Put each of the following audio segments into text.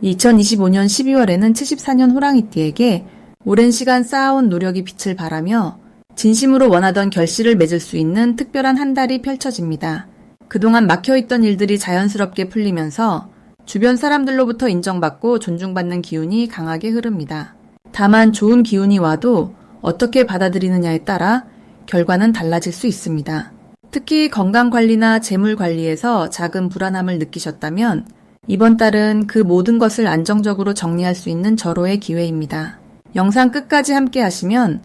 2025년 12월에는 74년 호랑이띠에게 오랜 시간 쌓아온 노력이 빛을 발하며 진심으로 원하던 결실을 맺을 수 있는 특별한 한 달이 펼쳐집니다. 그동안 막혀있던 일들이 자연스럽게 풀리면서 주변 사람들로부터 인정받고 존중받는 기운이 강하게 흐릅니다. 다만 좋은 기운이 와도 어떻게 받아들이느냐에 따라 결과는 달라질 수 있습니다. 특히 건강관리나 재물관리에서 작은 불안함을 느끼셨다면 이번 달은 그 모든 것을 안정적으로 정리할 수 있는 절호의 기회입니다. 영상 끝까지 함께 하시면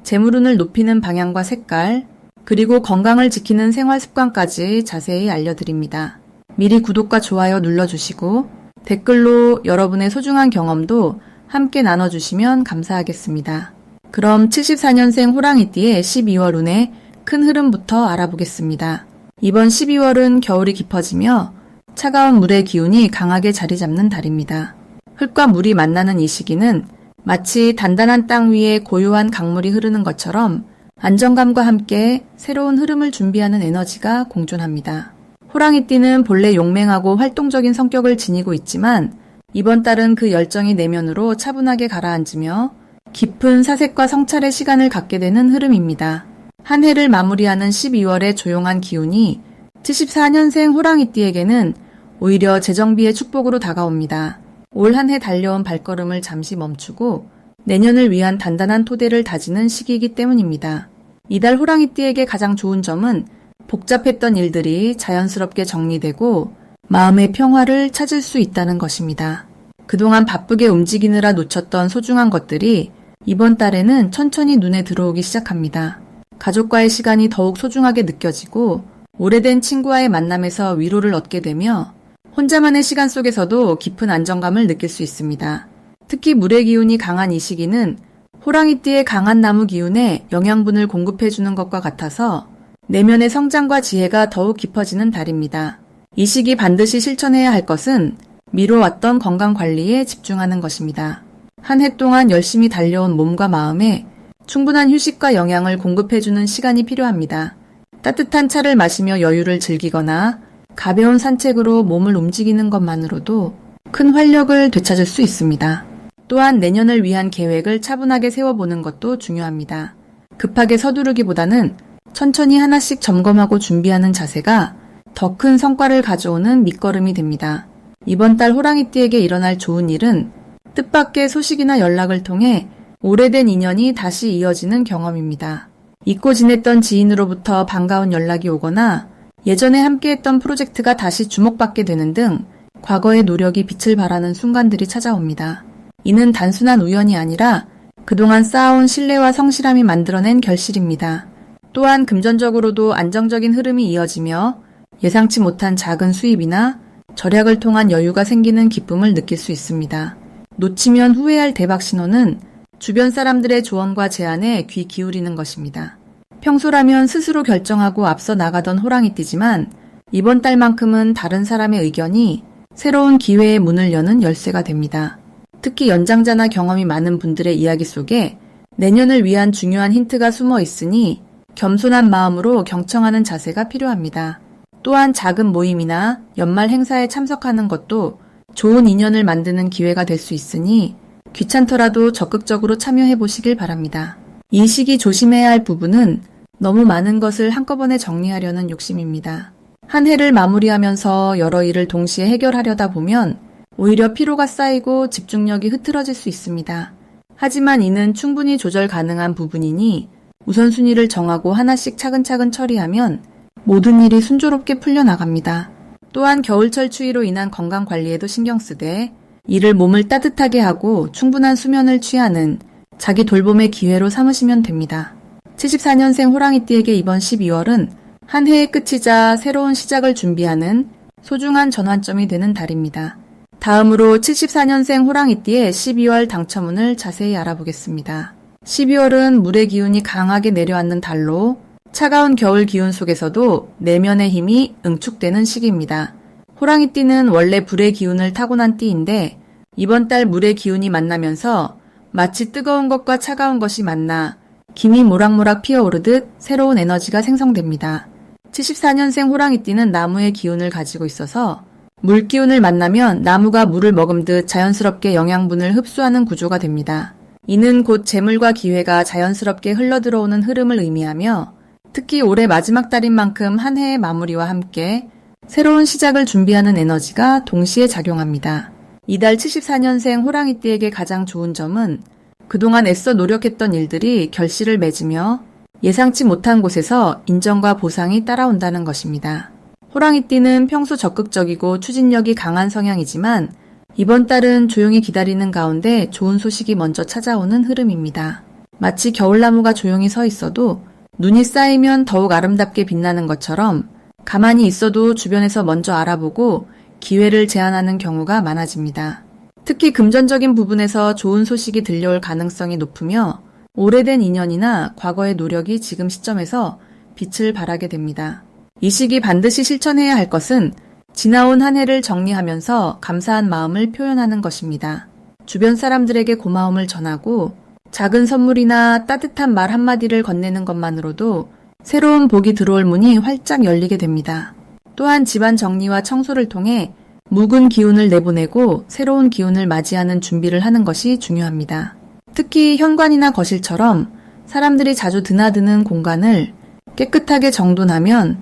재물운을 높이는 방향과 색깔, 그리고 건강을 지키는 생활 습관까지 자세히 알려드립니다. 미리 구독과 좋아요 눌러주시고 댓글로 여러분의 소중한 경험도 함께 나눠주시면 감사하겠습니다. 그럼 74년생 호랑이띠의 12월 운의 큰 흐름부터 알아보겠습니다. 이번 12월은 겨울이 깊어지며 차가운 물의 기운이 강하게 자리 잡는 달입니다. 흙과 물이 만나는 이 시기는 마치 단단한 땅 위에 고요한 강물이 흐르는 것처럼 안정감과 함께 새로운 흐름을 준비하는 에너지가 공존합니다. 호랑이띠는 본래 용맹하고 활동적인 성격을 지니고 있지만 이번 달은 그 열정이 내면으로 차분하게 가라앉으며 깊은 사색과 성찰의 시간을 갖게 되는 흐름입니다. 한 해를 마무리하는 12월의 조용한 기운이 74년생 호랑이띠에게는 오히려 재정비의 축복으로 다가옵니다. 올 한 해 달려온 발걸음을 잠시 멈추고 내년을 위한 단단한 토대를 다지는 시기이기 때문입니다. 이달 호랑이띠에게 가장 좋은 점은 복잡했던 일들이 자연스럽게 정리되고 마음의 평화를 찾을 수 있다는 것입니다. 그동안 바쁘게 움직이느라 놓쳤던 소중한 것들이 이번 달에는 천천히 눈에 들어오기 시작합니다. 가족과의 시간이 더욱 소중하게 느껴지고 오래된 친구와의 만남에서 위로를 얻게 되며 혼자만의 시간 속에서도 깊은 안정감을 느낄 수 있습니다. 특히 물의 기운이 강한 이 시기는 호랑이띠의 강한 나무 기운에 영양분을 공급해주는 것과 같아서 내면의 성장과 지혜가 더욱 깊어지는 달입니다. 이 시기 반드시 실천해야 할 것은 미뤄왔던 건강관리에 집중하는 것입니다. 한 해 동안 열심히 달려온 몸과 마음에 충분한 휴식과 영양을 공급해주는 시간이 필요합니다. 따뜻한 차를 마시며 여유를 즐기거나 가벼운 산책으로 몸을 움직이는 것만으로도 큰 활력을 되찾을 수 있습니다. 또한 내년을 위한 계획을 차분하게 세워보는 것도 중요합니다. 급하게 서두르기보다는 천천히 하나씩 점검하고 준비하는 자세가 더 큰 성과를 가져오는 밑거름이 됩니다. 이번 달 호랑이띠에게 일어날 좋은 일은 뜻밖의 소식이나 연락을 통해 오래된 인연이 다시 이어지는 경험입니다. 잊고 지냈던 지인으로부터 반가운 연락이 오거나 예전에 함께했던 프로젝트가 다시 주목받게 되는 등 과거의 노력이 빛을 발하는 순간들이 찾아옵니다. 이는 단순한 우연이 아니라 그동안 쌓아온 신뢰와 성실함이 만들어낸 결실입니다. 또한 금전적으로도 안정적인 흐름이 이어지며 예상치 못한 작은 수입이나 절약을 통한 여유가 생기는 기쁨을 느낄 수 있습니다. 놓치면 후회할 대박 신호는 주변 사람들의 조언과 제안에 귀 기울이는 것입니다. 평소라면 스스로 결정하고 앞서 나가던 호랑이띠지만 이번 달만큼은 다른 사람의 의견이 새로운 기회의 문을 여는 열쇠가 됩니다. 특히 연장자나 경험이 많은 분들의 이야기 속에 내년을 위한 중요한 힌트가 숨어 있으니 겸손한 마음으로 경청하는 자세가 필요합니다. 또한 작은 모임이나 연말 행사에 참석하는 것도 좋은 인연을 만드는 기회가 될 수 있으니 귀찮더라도 적극적으로 참여해 보시길 바랍니다. 이 시기 조심해야 할 부분은 너무 많은 것을 한꺼번에 정리하려는 욕심입니다. 한 해를 마무리하면서 여러 일을 동시에 해결하려다 보면 오히려 피로가 쌓이고 집중력이 흐트러질 수 있습니다. 하지만 이는 충분히 조절 가능한 부분이니 우선순위를 정하고 하나씩 차근차근 처리하면 모든 일이 순조롭게 풀려나갑니다. 또한 겨울철 추위로 인한 건강관리에도 신경 쓰되 이를 몸을 따뜻하게 하고 충분한 수면을 취하는 자기 돌봄의 기회로 삼으시면 됩니다. 74년생 호랑이띠에게 이번 12월은 한 해의 끝이자 새로운 시작을 준비하는 소중한 전환점이 되는 달입니다. 다음으로 74년생 호랑이띠의 12월 당첨운을 자세히 알아보겠습니다. 12월은 물의 기운이 강하게 내려앉는 달로 차가운 겨울 기운 속에서도 내면의 힘이 응축되는 시기입니다. 호랑이띠는 원래 불의 기운을 타고난 띠인데 이번 달 물의 기운이 만나면서 마치 뜨거운 것과 차가운 것이 만나 김이 모락모락 피어오르듯 새로운 에너지가 생성됩니다. 74년생 호랑이띠는 나무의 기운을 가지고 있어서 물기운을 만나면 나무가 물을 머금듯 자연스럽게 영양분을 흡수하는 구조가 됩니다. 이는 곧 재물과 기회가 자연스럽게 흘러들어오는 흐름을 의미하며 특히 올해 마지막 달인 만큼 한 해의 마무리와 함께 새로운 시작을 준비하는 에너지가 동시에 작용합니다. 이달 74년생 호랑이띠에게 가장 좋은 점은 그동안 애써 노력했던 일들이 결실을 맺으며 예상치 못한 곳에서 인정과 보상이 따라온다는 것입니다. 호랑이띠는 평소 적극적이고 추진력이 강한 성향이지만 이번 달은 조용히 기다리는 가운데 좋은 소식이 먼저 찾아오는 흐름입니다. 마치 겨울나무가 조용히 서 있어도 눈이 쌓이면 더욱 아름답게 빛나는 것처럼 가만히 있어도 주변에서 먼저 알아보고 기회를 제안하는 경우가 많아집니다. 특히 금전적인 부분에서 좋은 소식이 들려올 가능성이 높으며 오래된 인연이나 과거의 노력이 지금 시점에서 빛을 발하게 됩니다. 이 시기 반드시 실천해야 할 것은 지나온 한 해를 정리하면서 감사한 마음을 표현하는 것입니다. 주변 사람들에게 고마움을 전하고 작은 선물이나 따뜻한 말 한마디를 건네는 것만으로도 새로운 복이 들어올 문이 활짝 열리게 됩니다. 또한 집안 정리와 청소를 통해 묵은 기운을 내보내고 새로운 기운을 맞이하는 준비를 하는 것이 중요합니다. 특히 현관이나 거실처럼 사람들이 자주 드나드는 공간을 깨끗하게 정돈하면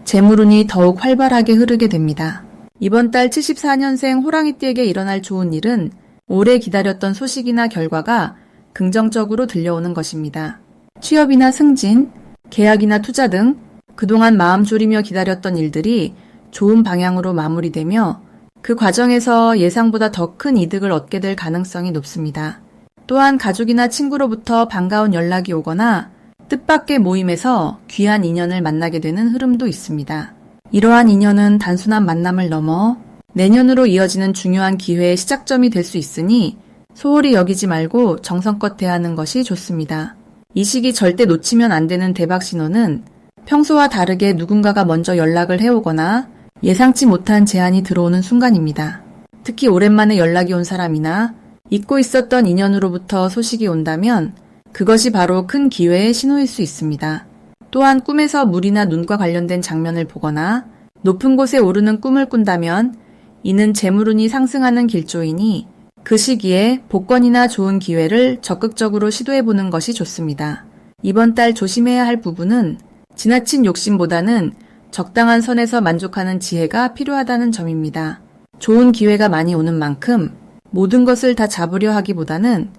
재물운이 더욱 활발하게 흐르게 됩니다. 이번 달 74년생 호랑이띠에게 일어날 좋은 일은 오래 기다렸던 소식이나 결과가 긍정적으로 들려오는 것입니다. 취업이나 승진, 계약이나 투자 등 그동안 마음 졸이며 기다렸던 일들이 좋은 방향으로 마무리되며 그 과정에서 예상보다 더 큰 이득을 얻게 될 가능성이 높습니다. 또한 가족이나 친구로부터 반가운 연락이 오거나 뜻밖의 모임에서 귀한 인연을 만나게 되는 흐름도 있습니다. 이러한 인연은 단순한 만남을 넘어 내년으로 이어지는 중요한 기회의 시작점이 될 수 있으니 소홀히 여기지 말고 정성껏 대하는 것이 좋습니다. 이 시기 절대 놓치면 안 되는 대박 신호는 평소와 다르게 누군가가 먼저 연락을 해오거나 예상치 못한 제안이 들어오는 순간입니다. 특히 오랜만에 연락이 온 사람이나 잊고 있었던 인연으로부터 소식이 온다면 그것이 바로 큰 기회의 신호일 수 있습니다. 또한 꿈에서 물이나 눈과 관련된 장면을 보거나 높은 곳에 오르는 꿈을 꾼다면 이는 재물운이 상승하는 길조이니 그 시기에 복권이나 좋은 기회를 적극적으로 시도해보는 것이 좋습니다. 이번 달 조심해야 할 부분은 지나친 욕심보다는 적당한 선에서 만족하는 지혜가 필요하다는 점입니다. 좋은 기회가 많이 오는 만큼 모든 것을 다 잡으려 하기보다는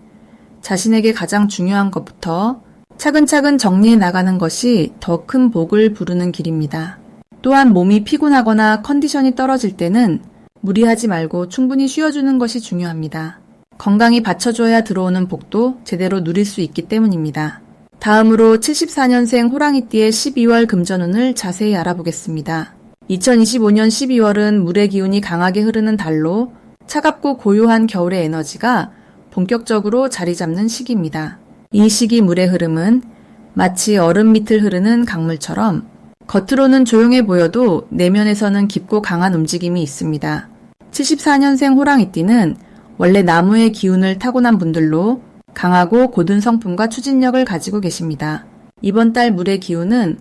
자신에게 가장 중요한 것부터 차근차근 정리해 나가는 것이 더 큰 복을 부르는 길입니다. 또한 몸이 피곤하거나 컨디션이 떨어질 때는 무리하지 말고 충분히 쉬어주는 것이 중요합니다. 건강이 받쳐줘야 들어오는 복도 제대로 누릴 수 있기 때문입니다. 다음으로 74년생 호랑이띠의 12월 금전운을 자세히 알아보겠습니다. 2025년 12월은 물의 기운이 강하게 흐르는 달로 차갑고 고요한 겨울의 에너지가 본격적으로 자리 잡는 시기입니다. 이 시기 물의 흐름은 마치 얼음 밑을 흐르는 강물처럼 겉으로는 조용해 보여도 내면에서는 깊고 강한 움직임이 있습니다. 74년생 호랑이띠는 원래 나무의 기운을 타고난 분들로 강하고 고든 성품과 추진력을 가지고 계십니다. 이번 달 물의 기운은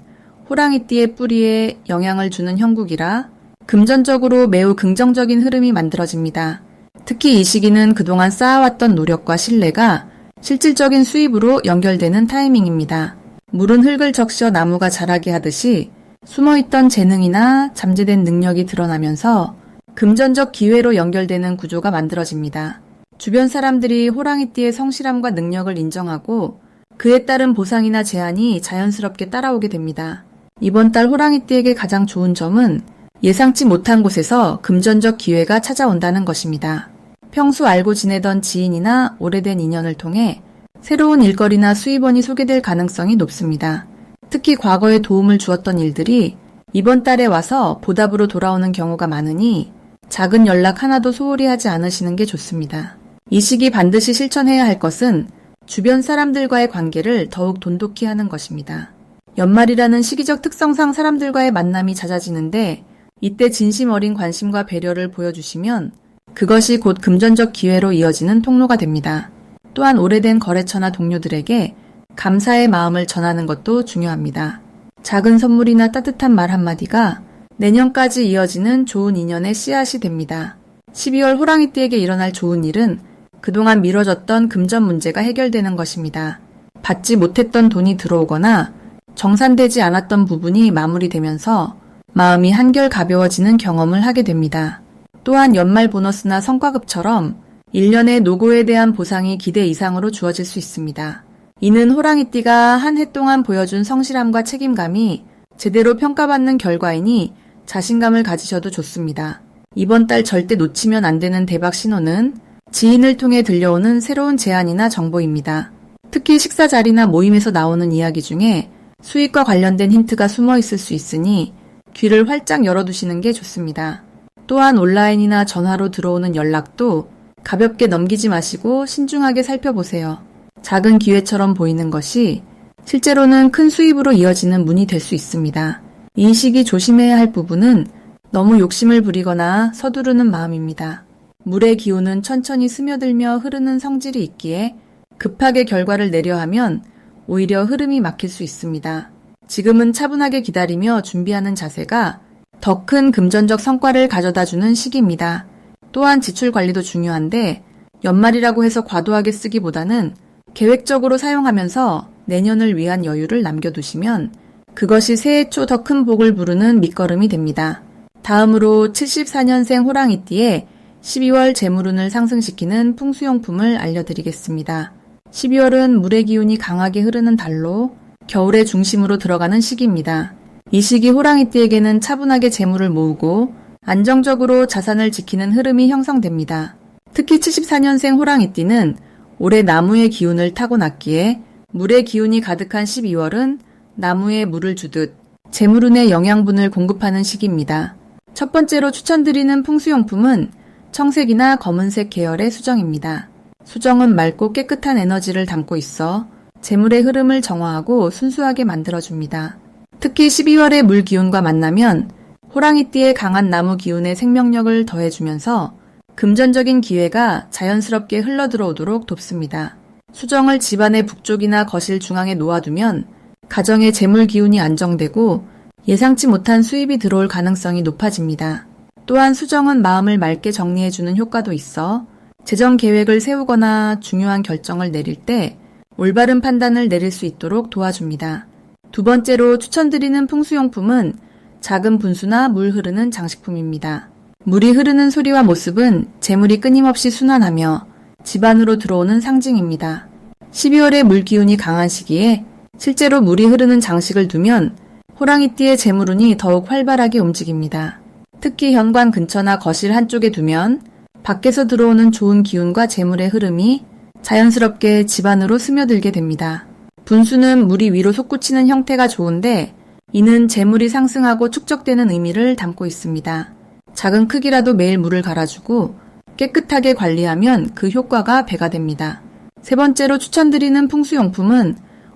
호랑이띠의 뿌리에 영향을 주는 형국이라 금전적으로 매우 긍정적인 흐름이 만들어집니다. 특히 이 시기는 그동안 쌓아왔던 노력과 신뢰가 실질적인 수입으로 연결되는 타이밍입니다. 물은 흙을 적셔 나무가 자라게 하듯이 숨어있던 재능이나 잠재된 능력이 드러나면서 금전적 기회로 연결되는 구조가 만들어집니다. 주변 사람들이 호랑이띠의 성실함과 능력을 인정하고 그에 따른 보상이나 제안이 자연스럽게 따라오게 됩니다. 이번 달 호랑이띠에게 가장 좋은 점은 예상치 못한 곳에서 금전적 기회가 찾아온다는 것입니다. 평소 알고 지내던 지인이나 오래된 인연을 통해 새로운 일거리나 수입원이 소개될 가능성이 높습니다. 특히 과거에 도움을 주었던 일들이 이번 달에 와서 보답으로 돌아오는 경우가 많으니 작은 연락 하나도 소홀히 하지 않으시는 게 좋습니다. 이 시기 반드시 실천해야 할 것은 주변 사람들과의 관계를 더욱 돈독히 하는 것입니다. 연말이라는 시기적 특성상 사람들과의 만남이 잦아지는데 이때 진심 어린 관심과 배려를 보여주시면 그것이 곧 금전적 기회로 이어지는 통로가 됩니다. 또한 오래된 거래처나 동료들에게 감사의 마음을 전하는 것도 중요합니다. 작은 선물이나 따뜻한 말 한마디가 내년까지 이어지는 좋은 인연의 씨앗이 됩니다. 12월 호랑이띠에게 일어날 좋은 일은 그동안 미뤄졌던 금전 문제가 해결되는 것입니다. 받지 못했던 돈이 들어오거나 정산되지 않았던 부분이 마무리되면서 마음이 한결 가벼워지는 경험을 하게 됩니다. 또한 연말 보너스나 성과급처럼 1년의 노고에 대한 보상이 기대 이상으로 주어질 수 있습니다. 이는 호랑이띠가 한 해 동안 보여준 성실함과 책임감이 제대로 평가받는 결과이니 자신감을 가지셔도 좋습니다. 이번 달 절대 놓치면 안 되는 대박 신호는 지인을 통해 들려오는 새로운 제안이나 정보입니다. 특히 식사 자리나 모임에서 나오는 이야기 중에 수익과 관련된 힌트가 숨어 있을 수 있으니 귀를 활짝 열어두시는 게 좋습니다. 또한 온라인이나 전화로 들어오는 연락도 가볍게 넘기지 마시고 신중하게 살펴보세요. 작은 기회처럼 보이는 것이 실제로는 큰 수입으로 이어지는 문이 될 수 있습니다. 이 시기 조심해야 할 부분은 너무 욕심을 부리거나 서두르는 마음입니다. 물의 기운은 천천히 스며들며 흐르는 성질이 있기에 급하게 결과를 내려 하면 오히려 흐름이 막힐 수 있습니다. 지금은 차분하게 기다리며 준비하는 자세가 더 큰 금전적 성과를 가져다주는 시기입니다. 또한 지출 관리도 중요한데 연말이라고 해서 과도하게 쓰기보다는 계획적으로 사용하면서 내년을 위한 여유를 남겨두시면 그것이 새해 초 더 큰 복을 부르는 밑거름이 됩니다. 다음으로 74년생 호랑이띠의 12월 재물운을 상승시키는 풍수용품을 알려드리겠습니다. 12월은 물의 기운이 강하게 흐르는 달로 겨울의 중심으로 들어가는 시기입니다. 이 시기 호랑이띠에게는 차분하게 재물을 모으고 안정적으로 자산을 지키는 흐름이 형성됩니다. 특히 74년생 호랑이띠는 올해 나무의 기운을 타고났기에 물의 기운이 가득한 12월은 나무에 물을 주듯 재물운의 영양분을 공급하는 시기입니다. 첫 번째로 추천드리는 풍수용품은 청색이나 검은색 계열의 수정입니다. 수정은 맑고 깨끗한 에너지를 담고 있어 재물의 흐름을 정화하고 순수하게 만들어줍니다. 특히 12월의 물 기운과 만나면 호랑이띠의 강한 나무 기운에 생명력을 더해주면서 금전적인 기회가 자연스럽게 흘러들어오도록 돕습니다. 수정을 집안의 북쪽이나 거실 중앙에 놓아두면 가정의 재물 기운이 안정되고 예상치 못한 수입이 들어올 가능성이 높아집니다. 또한 수정은 마음을 맑게 정리해주는 효과도 있어 재정 계획을 세우거나 중요한 결정을 내릴 때 올바른 판단을 내릴 수 있도록 도와줍니다. 두 번째로 추천드리는 풍수용품은 작은 분수나 물 흐르는 장식품입니다. 물이 흐르는 소리와 모습은 재물이 끊임없이 순환하며 집안으로 들어오는 상징입니다. 12월에 물 기운이 강한 시기에 실제로 물이 흐르는 장식을 두면 호랑이띠의 재물운이 더욱 활발하게 움직입니다. 특히 현관 근처나 거실 한쪽에 두면 밖에서 들어오는 좋은 기운과 재물의 흐름이 자연스럽게 집안으로 스며들게 됩니다. 분수는 물이 위로 솟구치는 형태가 좋은데 이는 재물이 상승하고 축적되는 의미를 담고 있습니다. 작은 크기라도 매일 물을 갈아주고 깨끗하게 관리하면 그 효과가 배가 됩니다. 세 번째로 추천드리는 풍수용품은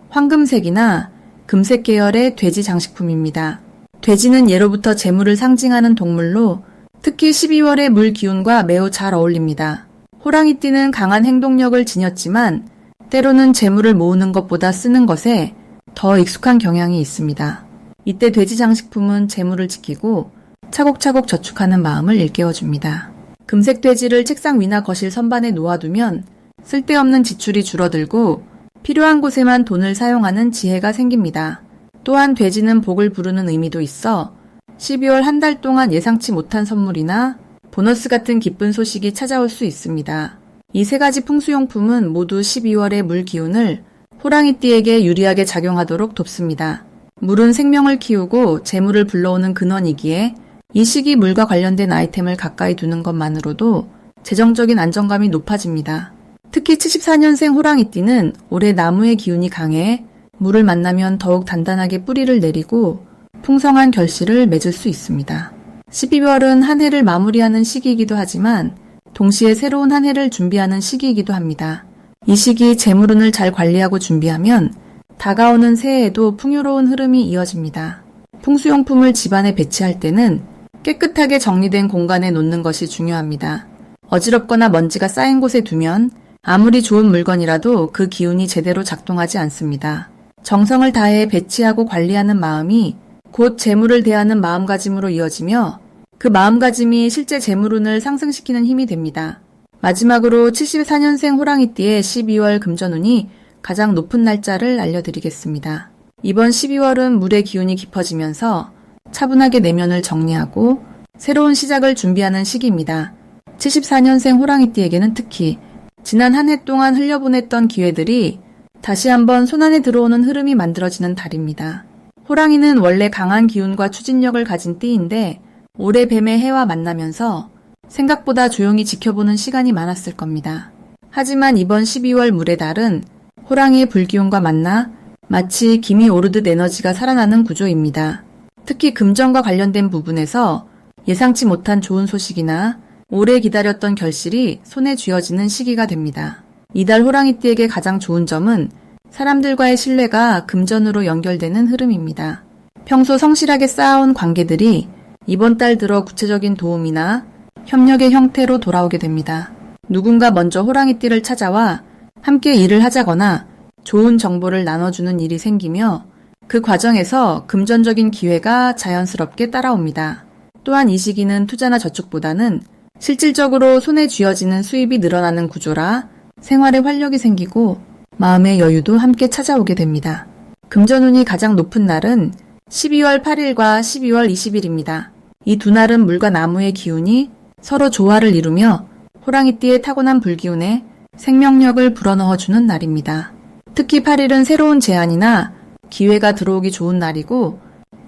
황금색이나 금색 계열의 돼지 장식품입니다. 돼지는 예로부터 재물을 상징하는 동물로 특히 12월의 물 기운과 매우 잘 어울립니다. 호랑이띠는 강한 행동력을 지녔지만 때로는 재물을 모으는 것보다 쓰는 것에 더 익숙한 경향이 있습니다. 이때 돼지 장식품은 재물을 지키고 차곡차곡 저축하는 마음을 일깨워줍니다. 금색 돼지를 책상 위나 거실 선반에 놓아두면 쓸데없는 지출이 줄어들고 필요한 곳에만 돈을 사용하는 지혜가 생깁니다. 또한 돼지는 복을 부르는 의미도 있어 12월 한 달 동안 예상치 못한 선물이나 보너스 같은 기쁜 소식이 찾아올 수 있습니다. 이 세 가지 풍수용품은 모두 12월의 물 기운을 호랑이띠에게 유리하게 작용하도록 돕습니다. 물은 생명을 키우고 재물을 불러오는 근원이기에 이 시기 물과 관련된 아이템을 가까이 두는 것만으로도 재정적인 안정감이 높아집니다. 특히 74년생 호랑이띠는 올해 나무의 기운이 강해 물을 만나면 더욱 단단하게 뿌리를 내리고 풍성한 결실을 맺을 수 있습니다. 12월은 한 해를 마무리하는 시기이기도 하지만 동시에 새로운 한 해를 준비하는 시기이기도 합니다. 이 시기 재물운을 잘 관리하고 준비하면 다가오는 새해에도 풍요로운 흐름이 이어집니다. 풍수용품을 집안에 배치할 때는 깨끗하게 정리된 공간에 놓는 것이 중요합니다. 어지럽거나 먼지가 쌓인 곳에 두면 아무리 좋은 물건이라도 그 기운이 제대로 작동하지 않습니다. 정성을 다해 배치하고 관리하는 마음이 곧 재물을 대하는 마음가짐으로 이어지며 그 마음가짐이 실제 재물운을 상승시키는 힘이 됩니다. 마지막으로 74년생 호랑이띠의 12월 금전운이 가장 높은 날짜를 알려드리겠습니다. 이번 12월은 물의 기운이 깊어지면서 차분하게 내면을 정리하고 새로운 시작을 준비하는 시기입니다. 74년생 호랑이띠에게는 특히 지난 한 해 동안 흘려보냈던 기회들이 다시 한번 손안에 들어오는 흐름이 만들어지는 달입니다. 호랑이는 원래 강한 기운과 추진력을 가진 띠인데 올해 뱀의 해와 만나면서 생각보다 조용히 지켜보는 시간이 많았을 겁니다. 하지만 이번 12월 물의 달은 호랑이의 불기운과 만나 마치 김이 오르듯 에너지가 살아나는 구조입니다. 특히 금전과 관련된 부분에서 예상치 못한 좋은 소식이나 오래 기다렸던 결실이 손에 쥐어지는 시기가 됩니다. 이달 호랑이띠에게 가장 좋은 점은 사람들과의 신뢰가 금전으로 연결되는 흐름입니다. 평소 성실하게 쌓아온 관계들이 이번 달 들어 구체적인 도움이나 협력의 형태로 돌아오게 됩니다. 누군가 먼저 호랑이띠를 찾아와 함께 일을 하자거나 좋은 정보를 나눠주는 일이 생기며 그 과정에서 금전적인 기회가 자연스럽게 따라옵니다. 또한 이 시기는 투자나 저축보다는 실질적으로 손에 쥐어지는 수입이 늘어나는 구조라 생활에 활력이 생기고 마음의 여유도 함께 찾아오게 됩니다. 금전운이 가장 높은 날은 12월 8일과 12월 20일입니다. 이 두 날은 물과 나무의 기운이 서로 조화를 이루며 호랑이띠의 타고난 불기운에 생명력을 불어넣어주는 날입니다. 특히 8일은 새로운 제안이나 기회가 들어오기 좋은 날이고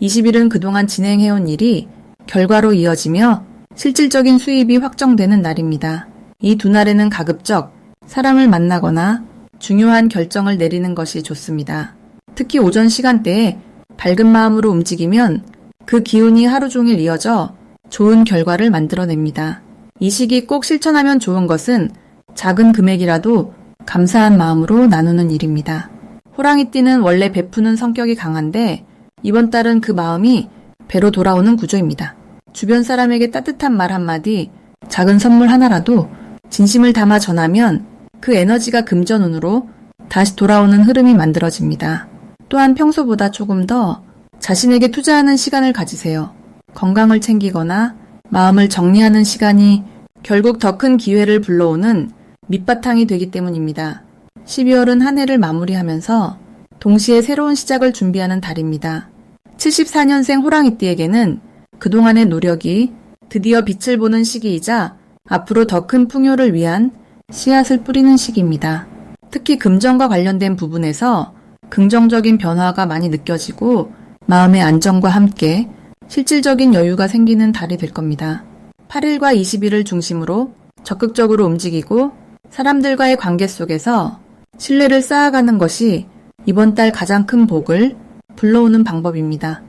20일은 그동안 진행해온 일이 결과로 이어지며 실질적인 수입이 확정되는 날입니다. 이 두 날에는 가급적 사람을 만나거나 중요한 결정을 내리는 것이 좋습니다. 특히 오전 시간대에 밝은 마음으로 움직이면 그 기운이 하루 종일 이어져 좋은 결과를 만들어냅니다. 이 시기 꼭 실천하면 좋은 것은 작은 금액이라도 감사한 마음으로 나누는 일입니다. 호랑이띠는 원래 베푸는 성격이 강한데 이번 달은 그 마음이 배로 돌아오는 구조입니다. 주변 사람에게 따뜻한 말 한마디, 작은 선물 하나라도 진심을 담아 전하면 그 에너지가 금전운으로 다시 돌아오는 흐름이 만들어집니다. 또한 평소보다 조금 더 자신에게 투자하는 시간을 가지세요. 건강을 챙기거나 마음을 정리하는 시간이 결국 더 큰 기회를 불러오는 밑바탕이 되기 때문입니다. 12월은 한 해를 마무리하면서 동시에 새로운 시작을 준비하는 달입니다. 74년생 호랑이띠에게는 그동안의 노력이 드디어 빛을 보는 시기이자 앞으로 더 큰 풍요를 위한 씨앗을 뿌리는 시기입니다. 특히 금전과 관련된 부분에서 긍정적인 변화가 많이 느껴지고 마음의 안정과 함께 실질적인 여유가 생기는 달이 될 겁니다. 8일과 20일을 중심으로 적극적으로 움직이고 사람들과의 관계 속에서 신뢰를 쌓아가는 것이 이번 달 가장 큰 복을 불러오는 방법입니다.